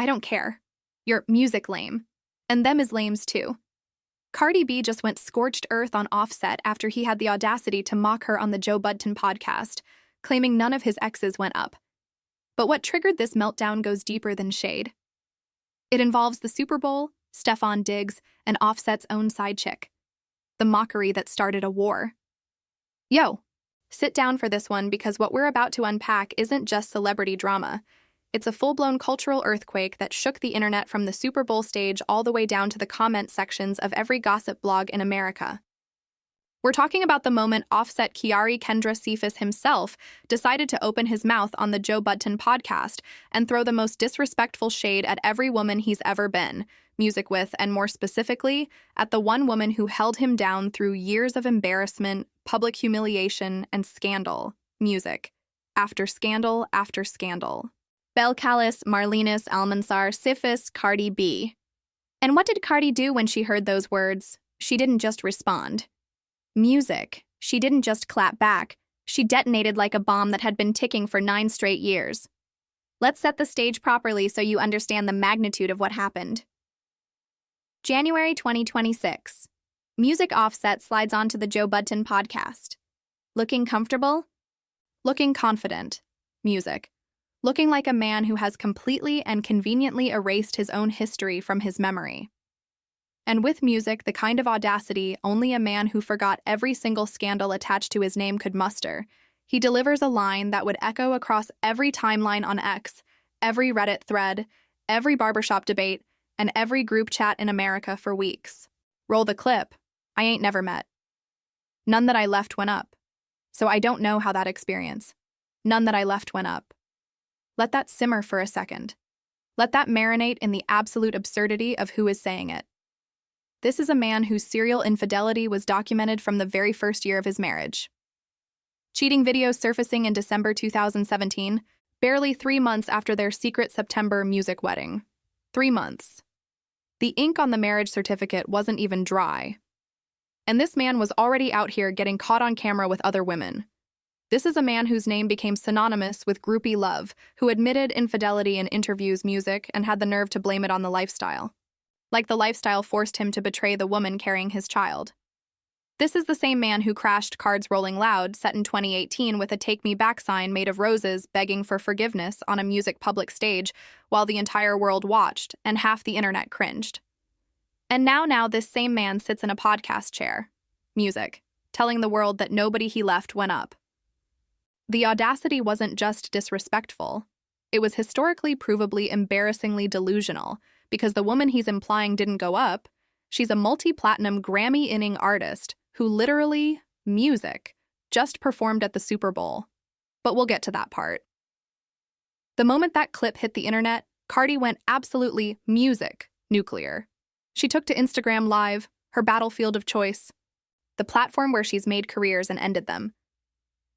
I don't care. You're music lame. And them is lames too. Cardi B just went scorched earth on Offset after he had the audacity to mock her on the Joe Budden podcast, claiming none of his exes went up. But what triggered this meltdown goes deeper than shade. It involves the Super Bowl, Stefon Diggs, and Offset's own side chick. The mockery that started a war. Yo, sit down for this one because what we're about to unpack isn't just celebrity drama. It's a full-blown cultural earthquake that shook the internet from the Super Bowl stage all the way down to the comment sections of every gossip blog in America. We're talking about the moment Offset Kiari Kendra Cephas himself decided to open his mouth on the Joe Budden podcast and throw the most disrespectful shade at every woman he's ever been music with, and more specifically, at the one woman who held him down through years of embarrassment, public humiliation, and scandal, music. After scandal after scandal. Belcalis, Marlenis, Almanzar, Cephas, Cardi B. And what did Cardi do when she heard those words? She didn't just respond. Music. She didn't just clap back. She detonated like a bomb that had been ticking for 9 straight years. Let's set the stage properly so you understand the magnitude of what happened. January 2026. Music Offset slides onto the Joe Budden podcast. Looking comfortable? Looking confident. Music. Looking like a man who has completely and conveniently erased his own history from his memory. And with music, the kind of audacity only a man who forgot every single scandal attached to his name could muster, he delivers a line that would echo across every timeline on X, every Reddit thread, every barbershop debate, and every group chat in America for weeks. Roll the clip. I ain't never met. None that I left went up. So I don't know how that experience. None that I left went up. Let that simmer for a second. Let that marinate in the absolute absurdity of who is saying it. This is a man whose serial infidelity was documented from the very first year of his marriage. Cheating videos surfacing in December 2017, barely 3 months after their secret September music wedding. 3 months. The ink on the marriage certificate wasn't even dry. And this man was already out here getting caught on camera with other women. This is a man whose name became synonymous with groupie love, who admitted infidelity in interviews, music, and had the nerve to blame it on the lifestyle. Like the lifestyle forced him to betray the woman carrying his child. This is the same man who crashed Cards Rolling Loud, set in 2018 with a Take Me Back sign made of roses begging for forgiveness on a music public stage while the entire world watched and half the internet cringed. And now this same man sits in a podcast chair, music, telling the world that nobody he left went up. The audacity wasn't just disrespectful. It was historically provably embarrassingly delusional, because the woman he's implying didn't go up. She's a multi-platinum Grammy-winning artist who literally, music, just performed at the Super Bowl. But we'll get to that part. The moment that clip hit the internet, Cardi went absolutely music nuclear. She took to Instagram Live, her battlefield of choice, the platform where she's made careers and ended them.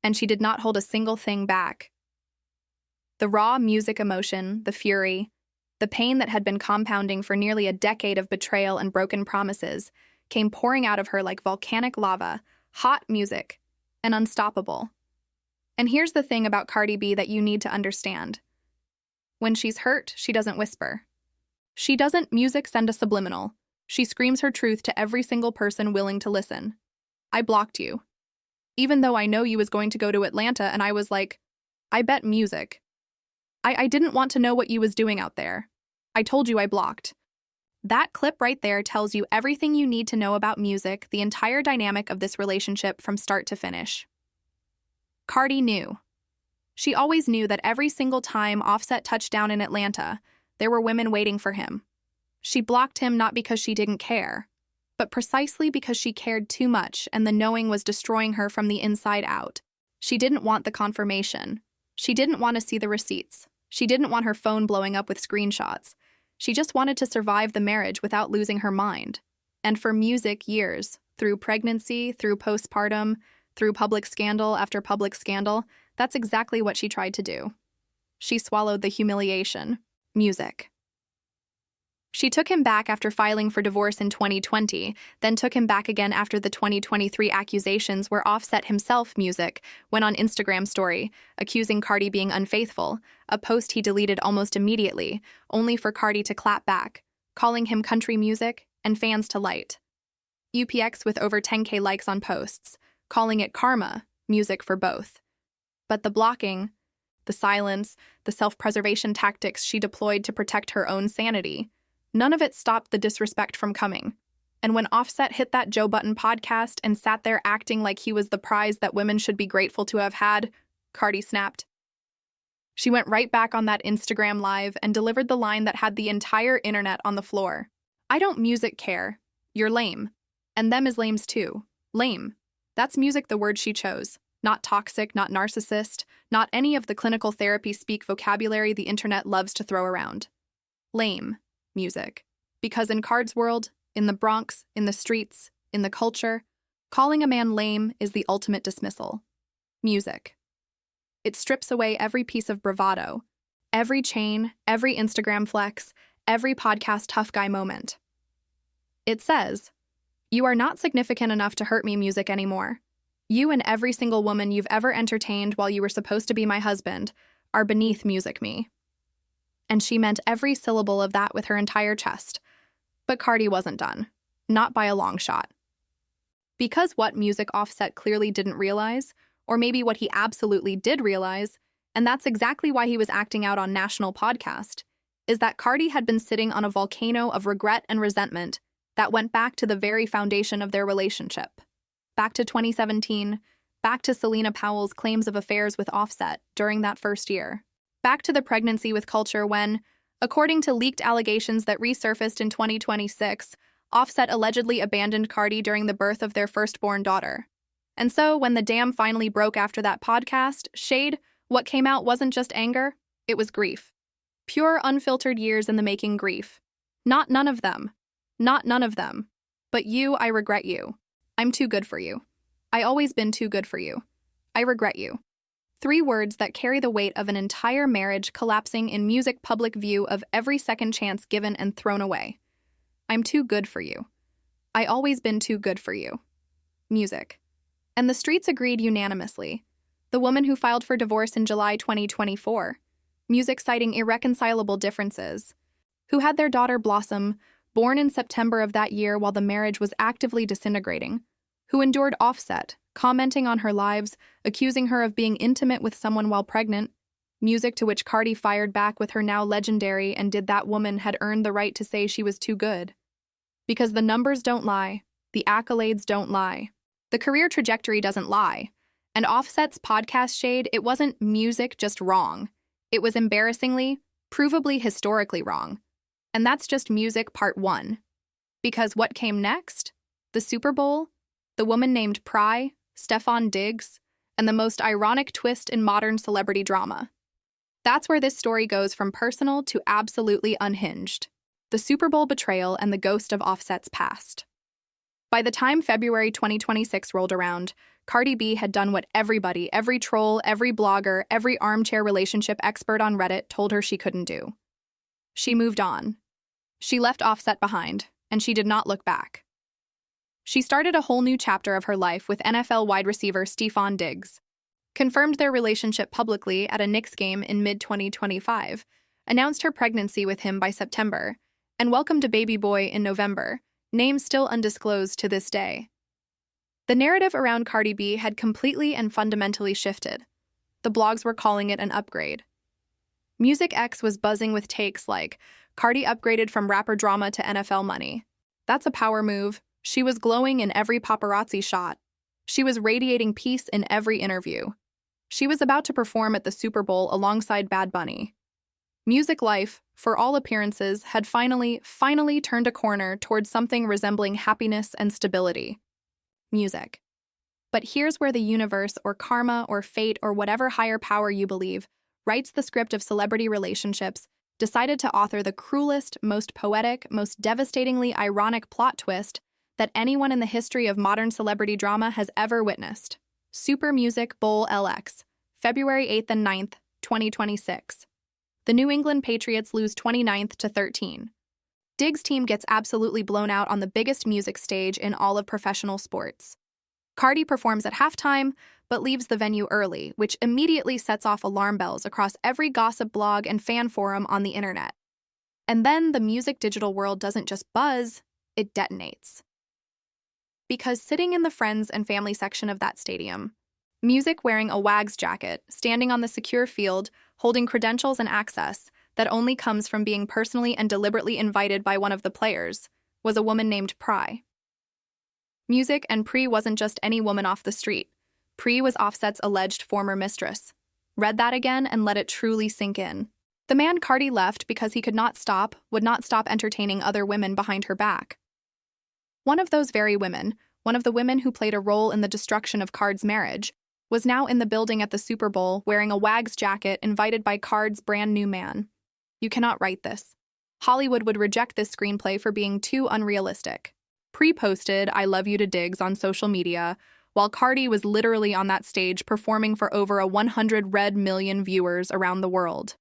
And she did not hold a single thing back. The raw music emotion, the fury, the pain that had been compounding for nearly a decade of betrayal and broken promises came pouring out of her like volcanic lava, hot music, and unstoppable. And here's the thing about Cardi B that you need to understand. When she's hurt, she doesn't whisper. She doesn't music send a subliminal. She screams her truth to every single person willing to listen. I blocked you. Even though I know you was going to go to Atlanta, and I was like, I bet music. I didn't want to know what you was doing out there. I told you I blocked. That clip right there tells you everything you need to know about music, the entire dynamic of this relationship from start to finish. Cardi knew. She always knew that every single time Offset touched down in Atlanta, there were women waiting for him. She blocked him not because she didn't care, but precisely because she cared too much and the knowing was destroying her from the inside out. She didn't want the confirmation. She didn't want to see the receipts. She didn't want her phone blowing up with screenshots. She just wanted to survive the marriage without losing her mind. And for music, years, through pregnancy, through postpartum, through public scandal after public scandal, that's exactly what she tried to do. She swallowed the humiliation. Music. She took him back after filing for divorce in 2020, then took him back again after the 2023 accusations where Offset himself, Music, went on Instagram story, accusing Cardi being unfaithful, a post he deleted almost immediately, only for Cardi to clap back, calling him country music and fans to light. UPX with over 10K likes on posts, calling it karma, music for both. But the blocking, the silence, the self-preservation tactics she deployed to protect her own sanity, none of it stopped the disrespect from coming. And when Offset hit that Joe Budden podcast and sat there acting like he was the prize that women should be grateful to have had, Cardi snapped. She went right back on that Instagram live and delivered the line that had the entire internet on the floor. I don't music care. You're lame. And them is lames too. Lame. That's music, the word she chose. Not toxic, not narcissist, not any of the clinical therapy speak vocabulary the internet loves to throw around. Lame. Music. Because in Card's world, in the Bronx, in the streets, in the culture, calling a man lame is the ultimate dismissal. Music. It strips away every piece of bravado, every chain, every Instagram flex, every podcast tough guy moment. It says, "You are not significant enough to hurt me, Music, anymore. You and every single woman you've ever entertained while you were supposed to be my husband are beneath Music me." And she meant every syllable of that with her entire chest. But Cardi wasn't done. Not by a long shot. Because what Music Offset clearly didn't realize, or maybe what he absolutely did realize, and that's exactly why he was acting out on national podcast, is that Cardi had been sitting on a volcano of regret and resentment that went back to the very foundation of their relationship. Back to 2017, back to Selena Powell's claims of affairs with Offset during that first year. Back to the pregnancy with Culture when, according to leaked allegations that resurfaced in 2026, Offset allegedly abandoned Cardi during the birth of their firstborn daughter. And so, when the dam finally broke after that podcast, shade, what came out wasn't just anger, it was grief. Pure, unfiltered years in the making grief. Not none of them. Not none of them. But you, I regret you. I'm too good for you. I always been too good for you. I regret you. 3 words that carry the weight of an entire marriage collapsing in Music public view of every second chance given and thrown away. I'm too good for you. I always been too good for you. Music. And the streets agreed unanimously. The woman who filed for divorce in July 2024, Music citing irreconcilable differences, who had their daughter Blossom, born in September of that year while the marriage was actively disintegrating, who endured Offset, commenting on her lives, accusing her of being intimate with someone while pregnant, Music to which Cardi fired back with her now legendary "and did that woman had earned the right to say she was too good." Because the numbers don't lie, the accolades don't lie, the career trajectory doesn't lie, and Offset's podcast shade, it wasn't Music just wrong. It was embarrassingly, provably historically wrong. And that's just Music part 1. Because what came next? The Super Bowl? The woman named Pry, Stefan Diggs, and the most ironic twist in modern celebrity drama. That's where this story goes from personal to absolutely unhinged. The Super Bowl betrayal and the ghost of Offset's past. By the time February 2026 rolled around, Cardi B had done what everybody, every troll, every blogger, every armchair relationship expert on Reddit told her she couldn't do. She moved on. She left Offset behind, and she did not look back. She started a whole new chapter of her life with NFL wide receiver Stefan Diggs, confirmed their relationship publicly at a Knicks game in mid-2025, announced her pregnancy with him by September, and welcomed a baby boy in November, name still undisclosed to this day. The narrative around Cardi B had completely and fundamentally shifted. The blogs were calling it an upgrade. Music X was buzzing with takes like, Cardi upgraded from rapper drama to NFL money. That's a power move. She was glowing in every paparazzi shot. She was radiating peace in every interview. She was about to perform at the Super Bowl alongside Bad Bunny. Music life, for all appearances, had finally turned a corner towards something resembling happiness and stability. Music. But here's where the universe or karma or fate or whatever higher power you believe writes the script of celebrity relationships, decided to author the cruelest, most poetic, most devastatingly ironic plot twist that anyone in the history of modern celebrity drama has ever witnessed. Super Music Bowl LX, February 8th and 9th, 2026. The New England Patriots lose 29th to 13. Diggs' team gets absolutely blown out on the biggest music stage in all of professional sports. Cardi performs at halftime, but leaves the venue early, which immediately sets off alarm bells across every gossip blog and fan forum on the internet. And then the music digital world doesn't just buzz, it detonates. Because sitting in the friends and family section of that stadium, Music wearing a Wags jacket, standing on the secure field, holding credentials and access that only comes from being personally and deliberately invited by one of the players, was a woman named Pry. Music and Pry wasn't just any woman off the street. Pry was Offset's alleged former mistress. Read that again and let it truly sink in. The man Cardi left because he would not stop entertaining other women behind her back. One of those very women, one of the women who played a role in the destruction of Card's marriage, was now in the building at the Super Bowl wearing a Wags jacket invited by Card's brand new man. You cannot write this. Hollywood would reject this screenplay for being too unrealistic. Pre-posted "I love you" to Diggs on social media, while Cardi was literally on that stage performing for over 100 million viewers around the world.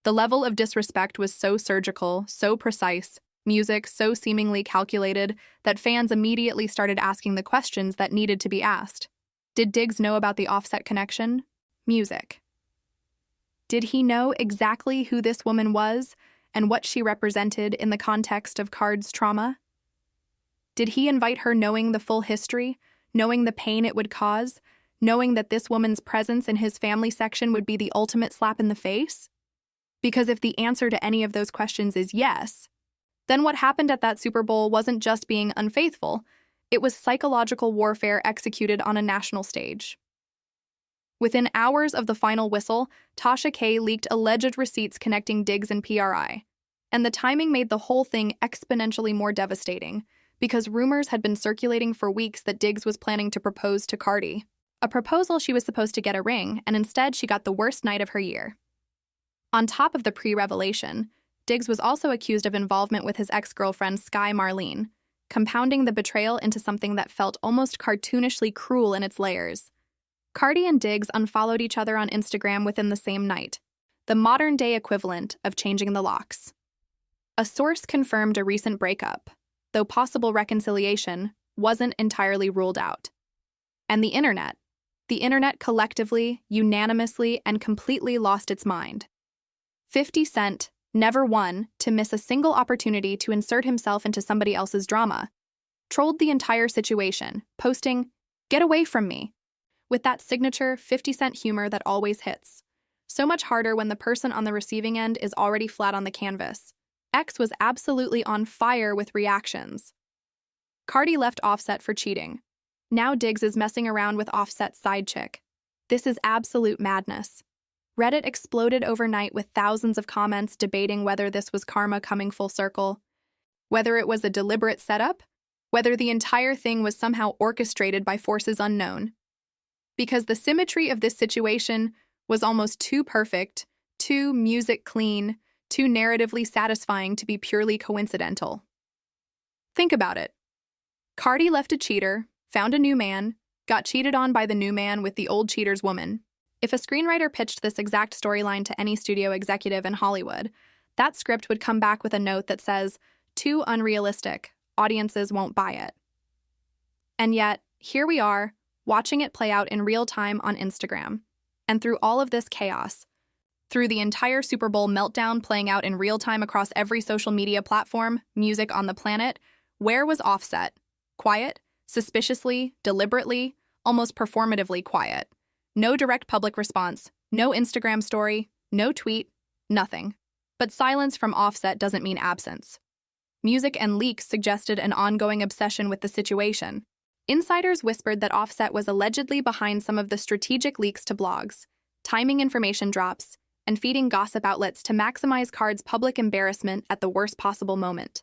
The level of disrespect was so surgical, so precise, music so seemingly calculated that fans immediately started asking the questions that needed to be asked. Did Diggs know about the Offset connection? Music. Did he know exactly who this woman was and what she represented in the context of Card's trauma? Did he invite her knowing the full history, knowing the pain it would cause, knowing that this woman's presence in his family section would be the ultimate slap in the face? Because if the answer to any of those questions is yes, then what happened at that Super Bowl wasn't just being unfaithful, it was psychological warfare executed on a national stage. Within hours of the final whistle, Tasha K leaked alleged receipts connecting Diggs and PRI, and the timing made the whole thing exponentially more devastating, because rumors had been circulating for weeks that Diggs was planning to propose to Cardi. A proposal she was supposed to get a ring, and instead she got the worst night of her year. On top of the pre-revelation, Diggs was also accused of involvement with his ex-girlfriend Sky Marlene, compounding the betrayal into something that felt almost cartoonishly cruel in its layers. Cardi and Diggs unfollowed each other on Instagram within the same night, the modern-day equivalent of changing the locks. A source confirmed a recent breakup, though possible reconciliation wasn't entirely ruled out. And the internet collectively, unanimously, and completely lost its mind. 50 Cent never one to miss a single opportunity to insert himself into somebody else's drama, trolled the entire situation, posting, "Get away from me," with that signature 50 Cent humor that always hits. So much harder when the person on the receiving end is already flat on the canvas. X was absolutely on fire with reactions. Cardi left Offset for cheating. Now Diggs is messing around with Offset's side chick. This is absolute madness. Reddit exploded overnight with thousands of comments debating whether this was karma coming full circle, whether it was a deliberate setup, whether the entire thing was somehow orchestrated by forces unknown. Because the symmetry of this situation was almost too perfect, too music clean, too narratively satisfying to be purely coincidental. Think about it. Cardi left a cheater, found a new man, got cheated on by the new man with the old cheater's woman. If a screenwriter pitched this exact storyline to any studio executive in Hollywood, that script would come back with a note that says, "Too unrealistic, audiences won't buy it." And yet, here we are, watching it play out in real time on Instagram. And through all of this chaos, through the entire Super Bowl meltdown playing out in real time across every social media platform, music on the planet, where was Offset? Quiet, suspiciously, deliberately, almost performatively quiet. No direct public response, no Instagram story, no tweet, nothing. But silence from Offset doesn't mean absence. Music and leaks suggested an ongoing obsession with the situation. Insiders whispered that Offset was allegedly behind some of the strategic leaks to blogs, timing information drops, and feeding gossip outlets to maximize Card's public embarrassment at the worst possible moment.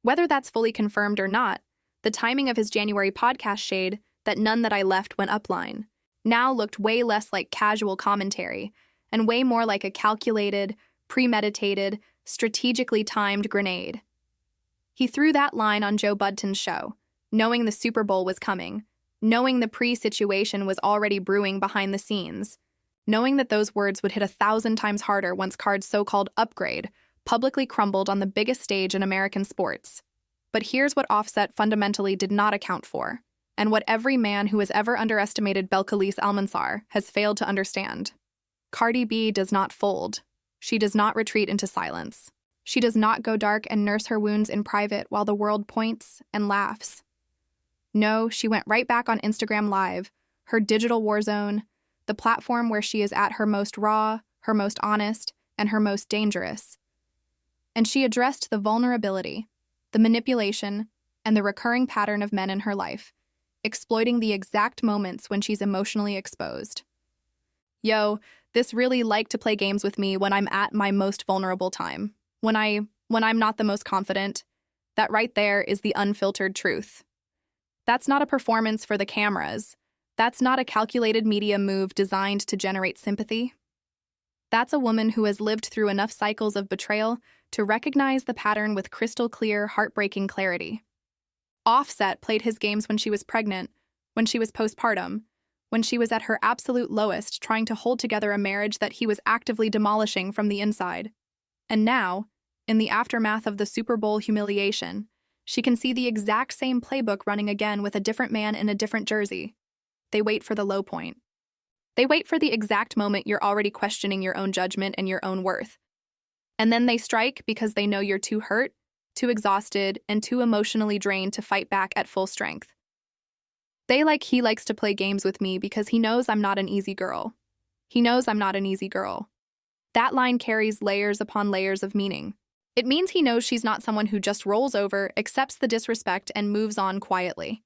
Whether that's fully confirmed or not, the timing of his January podcast shade, "That None That I Left Went Upline," now looked way less like casual commentary and way more like a calculated, premeditated, strategically timed grenade. He threw that line on Joe Budden's show, knowing the Super Bowl was coming, knowing the pre-situation was already brewing behind the scenes, knowing that those words would hit 1,000 times harder once Card's so-called upgrade, publicly crumbled on the biggest stage in American sports. But here's what Offset fundamentally did not account for, and what every man who has ever underestimated Belcalis Almanzar has failed to understand. Cardi B does not fold. She does not retreat into silence. She does not go dark and nurse her wounds in private while the world points and laughs. No, she went right back on Instagram Live, her digital war zone, the platform where she is at her most raw, her most honest, and her most dangerous. And she addressed the vulnerability, the manipulation, and the recurring pattern of men in her life, exploiting the exact moments when she's emotionally exposed. Yo, this really like to play games with me when I'm at my most vulnerable time, when I'm not the most confident. That right there is the unfiltered truth. That's not a performance for the cameras. That's not a calculated media move designed to generate sympathy. That's a woman who has lived through enough cycles of betrayal to recognize the pattern with crystal clear, heartbreaking clarity. Offset played his games when she was pregnant, when she was postpartum, when she was at her absolute lowest trying to hold together a marriage that he was actively demolishing from the inside. And now, in the aftermath of the Super Bowl humiliation, she can see the exact same playbook running again with a different man in a different jersey. They wait for the low point. They wait for the exact moment you're already questioning your own judgment and your own worth. And then they strike because they know you're too hurt, too exhausted, and too emotionally drained to fight back at full strength. He likes to play games with me because he knows I'm not an easy girl. He knows I'm not an easy girl. That line carries layers upon layers of meaning. It means he knows she's not someone who just rolls over, accepts the disrespect, and moves on quietly.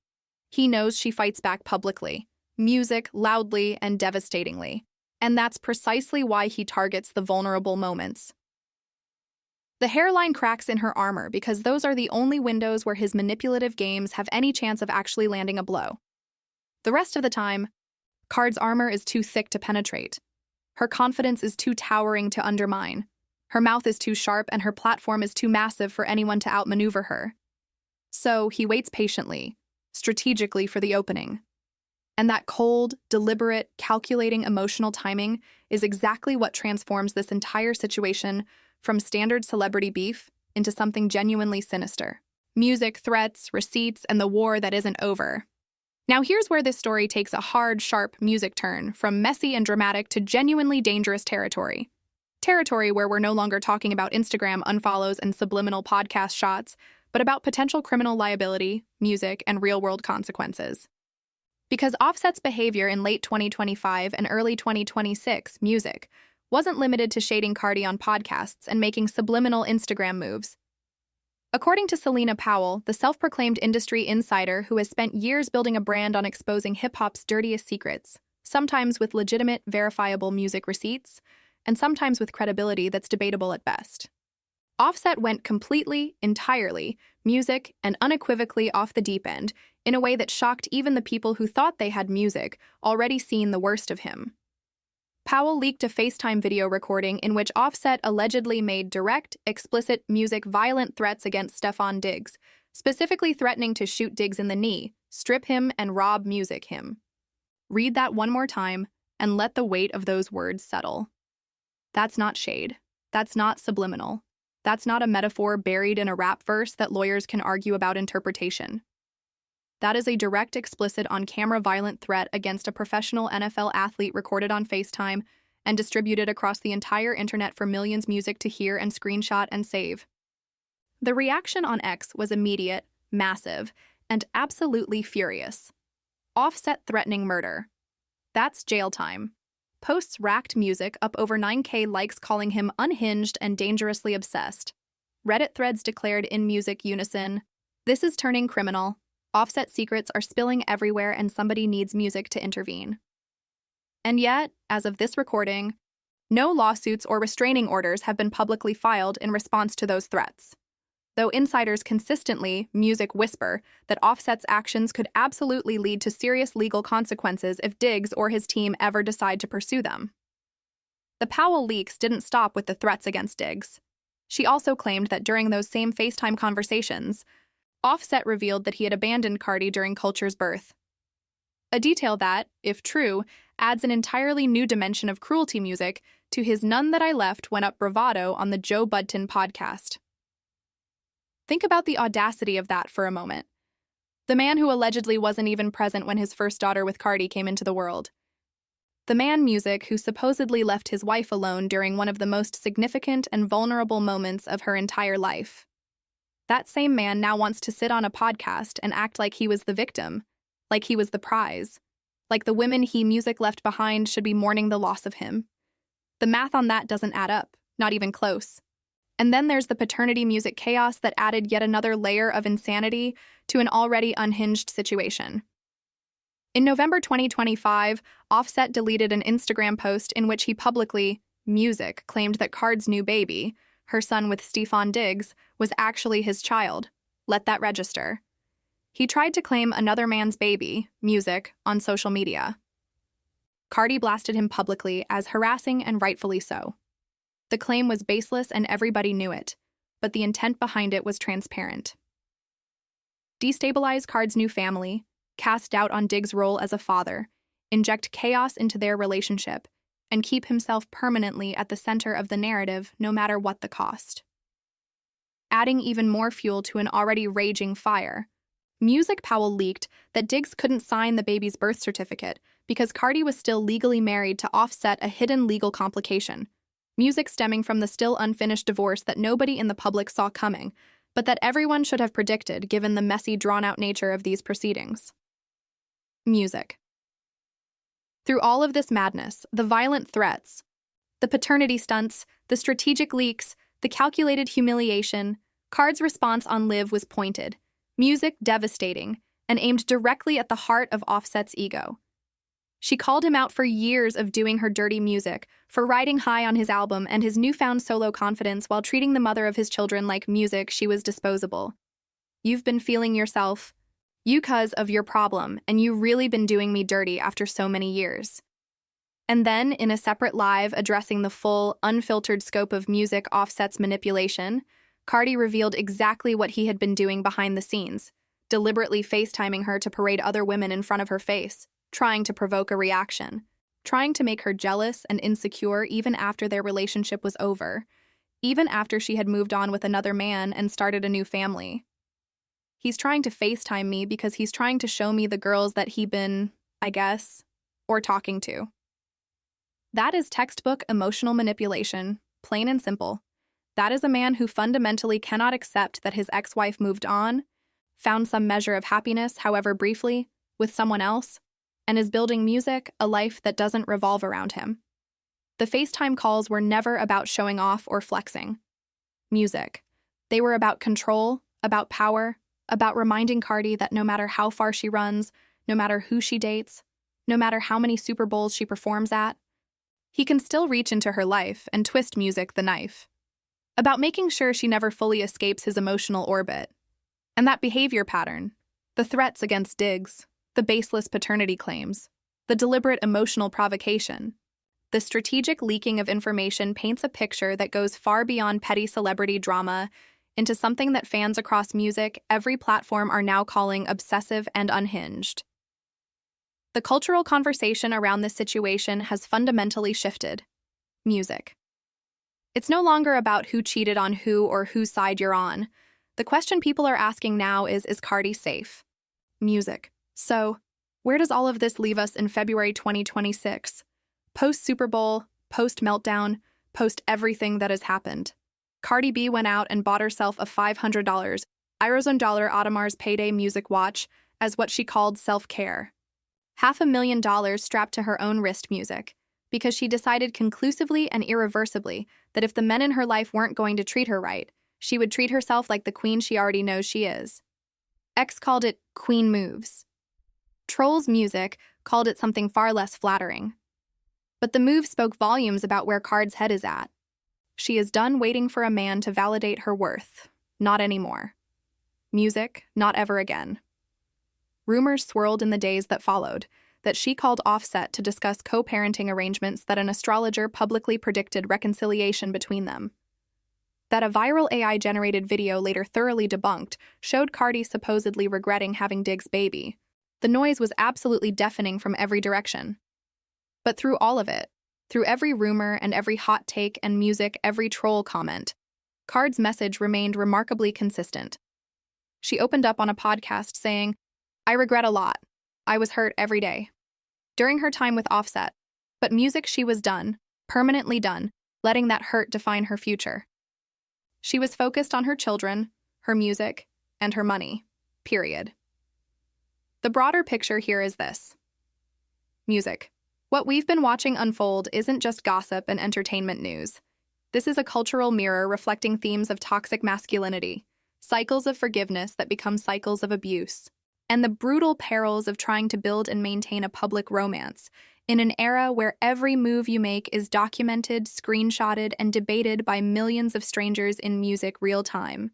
He knows she fights back publicly, music, loudly, and devastatingly. And that's precisely why he targets the vulnerable moments. The hairline cracks in her armor because those are the only windows where his manipulative games have any chance of actually landing a blow. The rest of the time, Card's armor is too thick to penetrate. Her confidence is too towering to undermine. Her mouth is too sharp and her platform is too massive for anyone to outmaneuver her. So he waits patiently, strategically for the opening. And that cold, deliberate, calculating emotional timing is exactly what transforms this entire situation from standard celebrity beef into something genuinely sinister. Music, threats, receipts, and the war that isn't over. Now here's where this story takes a hard, sharp music turn from messy and dramatic to genuinely dangerous territory. Territory where we're no longer talking about Instagram unfollows and subliminal podcast shots, but about potential criminal liability, music, and real-world consequences. Because Offset's behavior in late 2025 and early 2026 music wasn't limited to shading Cardi on podcasts and making subliminal Instagram moves. According to Selena Powell, the self-proclaimed industry insider who has spent years building a brand on exposing hip-hop's dirtiest secrets, sometimes with legitimate, verifiable music receipts, and sometimes with credibility that's debatable at best. Offset went completely, entirely, music, and unequivocally off the deep end in a way that shocked even the people who thought they had music already seen the worst of him. Powell leaked a FaceTime video recording in which Offset allegedly made direct, explicit, music violent threats against Stefon Diggs, specifically threatening to shoot Diggs in the knee, strip him, and rob music him. Read that one more time and let the weight of those words settle. That's not shade. That's not subliminal. That's not a metaphor buried in a rap verse that lawyers can argue about interpretation. That is a direct, explicit, on-camera violent threat against a professional NFL athlete recorded on FaceTime and distributed across the entire internet for millions music to hear and screenshot and save. The reaction on X was immediate, massive, and absolutely furious. Offset threatening murder. That's jail time. Posts racked music up over 9K likes calling him unhinged and dangerously obsessed. Reddit threads declared in music unison, "This is turning criminal. Offset secrets are spilling everywhere and somebody needs music to intervene." And yet, as of this recording, no lawsuits or restraining orders have been publicly filed in response to those threats. Though insiders consistently, music whisper, that Offset's actions could absolutely lead to serious legal consequences if Diggs or his team ever decide to pursue them. The Powell leaks didn't stop with the threats against Diggs. She also claimed that during those same FaceTime conversations, Offset revealed that he had abandoned Cardi during Culture's birth. A detail that, if true, adds an entirely new dimension of cruelty music to his "None That I Left" went up bravado on the Joe Budden podcast. Think about the audacity of that for a moment. The man who allegedly wasn't even present when his first daughter with Cardi came into the world. The man Music who supposedly left his wife alone during one of the most significant and vulnerable moments of her entire life. That same man now wants to sit on a podcast and act like he was the victim, like he was the prize, like the women he Music left behind should be mourning the loss of him. The math on that doesn't add up, not even close. And then there's the paternity Music chaos that added yet another layer of insanity to an already unhinged situation. In November 2025, Offset deleted an Instagram post in which he publicly, Music, claimed that Card's new baby, her son with Stefon Diggs, was actually his child. Let that register. He tried to claim another man's baby, Music, on social media. Cardi blasted him publicly as harassing and rightfully so. The claim was baseless and everybody knew it, but the intent behind it was transparent. Destabilize Card's new family, cast doubt on Diggs' role as a father, inject chaos into their relationship, and keep himself permanently at the center of the narrative no matter what the cost. Adding even more fuel to an already raging fire, Music Powell leaked that Diggs couldn't sign the baby's birth certificate because Cardi was still legally married to offset a hidden legal complication, Music stemming from the still unfinished divorce that nobody in the public saw coming, but that everyone should have predicted given the messy, drawn-out nature of these proceedings. Music. Through all of this madness, the violent threats, the paternity stunts, the strategic leaks, the calculated humiliation, Card's response on Live was pointed, Music devastating, and aimed directly at the heart of Offset's ego. She called him out for years of doing her dirty music, for riding high on his album and his newfound solo confidence while treating the mother of his children like Music she was disposable. You've been feeling yourself, you 'cause of your problem, and you really been doing me dirty after so many years. And then, in a separate live addressing the full, unfiltered scope of Music Offset's manipulation, Cardi revealed exactly what he had been doing behind the scenes, deliberately FaceTiming her to parade other women in front of her face, trying to provoke a reaction, trying to make her jealous and insecure even after their relationship was over, even after she had moved on with another man and started a new family. He's trying to FaceTime me because he's trying to show me the girls that he been, I guess, or talking to. That is textbook emotional manipulation, plain and simple. That is a man who fundamentally cannot accept that his ex-wife moved on, found some measure of happiness, however briefly, with someone else, and is building Music, a life that doesn't revolve around him. The FaceTime calls were never about showing off or flexing. Music. They were about control, about power, about reminding Cardi that no matter how far she runs, no matter who she dates, no matter how many Super Bowls she performs at, he can still reach into her life and twist Music the knife. About making sure she never fully escapes his emotional orbit. And that behavior pattern, the threats against Diggs, the baseless paternity claims, the deliberate emotional provocation, the strategic leaking of information paints a picture that goes far beyond petty celebrity drama into something that fans across music, every platform are now calling obsessive and unhinged. The cultural conversation around this situation has fundamentally shifted. Music. It's no longer about who cheated on who or whose side you're on. The question people are asking now is Cardi safe? Music. So, where does all of this leave us in February 2026? Post-Super Bowl, post-meltdown, post-everything that has happened. Cardi B went out and bought herself a $500 Eurozone dollar Audemars Payday music watch as what she called self-care. $500,000 strapped to her own wrist Music, because she decided conclusively and irreversibly that if the men in her life weren't going to treat her right, she would treat herself like the queen she already knows she is. X called it queen moves. Trolls Music called it something far less flattering. But the move spoke volumes about where Card's head is at. She is done waiting for a man to validate her worth. Not anymore. Music, not ever again. Rumors swirled in the days that followed that she called Offset to discuss co-parenting arrangements that an astrologer publicly predicted reconciliation between them. That a viral AI-generated video later thoroughly debunked showed Cardi supposedly regretting having Diggs' baby. The noise was absolutely deafening from every direction. But through all of it, Through every rumor and every hot take and music, every troll comment, Card's message remained remarkably consistent. She opened up on a podcast saying, "I regret a lot. I was hurt every day." During her time with Offset, but music, she was done, permanently done, letting that hurt define her future. She was focused on her children, her music, and her money. Period. The broader picture here is this. Music. What we've been watching unfold isn't just gossip and entertainment news. This is a cultural mirror reflecting themes of toxic masculinity, cycles of forgiveness that become cycles of abuse, and the brutal perils of trying to build and maintain a public romance in an era where every move you make is documented, screenshotted, and debated by millions of strangers in music real time.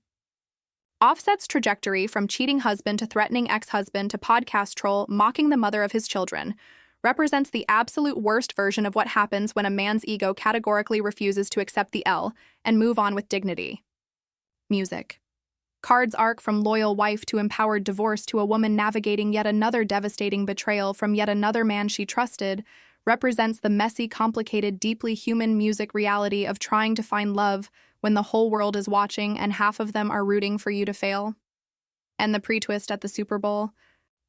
Offset's trajectory from cheating husband to threatening ex-husband to podcast troll mocking the mother of his children represents the absolute worst version of what happens when a man's ego categorically refuses to accept the L and move on with dignity. Music. Card's arc from loyal wife to empowered divorce to a woman navigating yet another devastating betrayal from yet another man she trusted represents the messy, complicated, deeply human music reality of trying to find love when the whole world is watching and half of them are rooting for you to fail. And the pre-twist at the Super Bowl?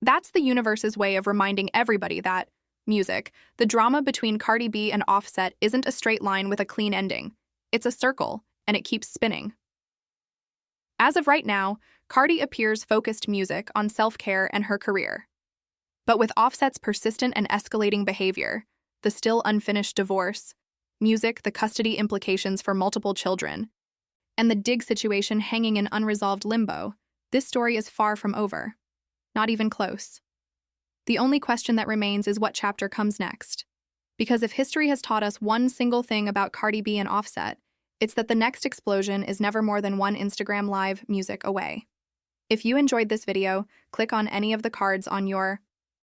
That's the universe's way of reminding everybody that music, the drama between Cardi B and Offset, isn't a straight line with a clean ending. It's a circle, and it keeps spinning. As of right now, Cardi appears focused music on self-care and her career. But with Offset's persistent and escalating behavior, the still unfinished divorce, music, the custody implications for multiple children, and the dig situation hanging in unresolved limbo, this story is far from over. Not even close. The only question that remains is what chapter comes next. Because if history has taught us one single thing about Cardi B and Offset, it's that the next explosion is never more than one Instagram Live music away. If you enjoyed this video, click on any of the cards on your